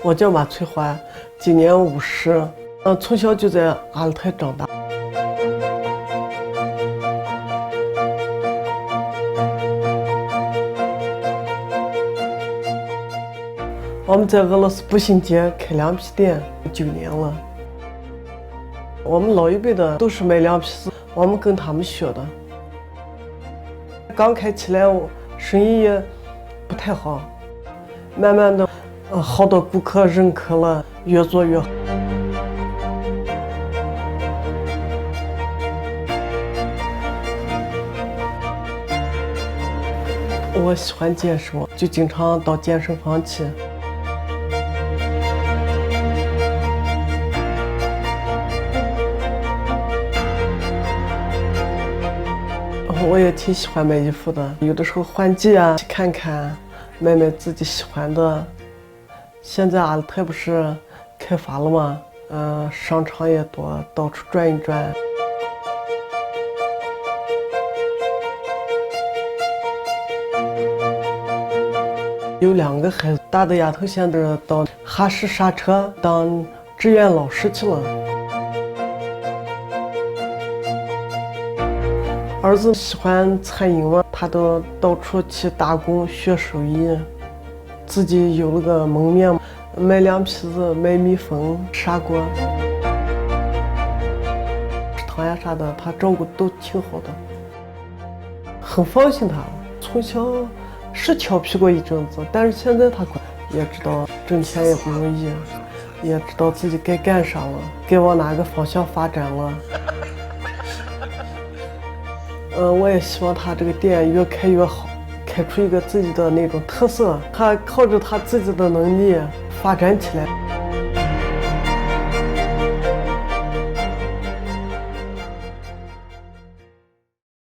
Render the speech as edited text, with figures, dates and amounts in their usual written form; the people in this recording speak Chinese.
我叫马翠花，今年50，从小就在阿勒泰长大。我们在俄罗斯步行街开凉皮店9年了。我们老一辈的都是卖凉皮子，我们跟他们学的。刚开起来，生意也不太好，慢慢的，好多顾客认可了，越做越好。我喜欢健身，就经常到健身房去。我也挺喜欢买衣服的，有的时候换季啊，去看看，买买自己喜欢的。现在阿勒泰不是开发了吗？商场也多，到处转一转。有2个孩子，大的丫头现在到哈市刹车当志愿老师去了。儿子喜欢餐饮嘛，他都到处去打工学手艺，自己有了个门面，卖凉皮子、卖米粉、砂锅、食堂呀啥的，他照顾都挺好的，很放心他。从小是调皮过一阵子，但是现在他也知道挣钱也不容易，也知道自己该干啥了，该往哪个方向发展了。我也希望他这个店越开越好，开出一个自己的那种特色，他靠着他自己的能力发展起来。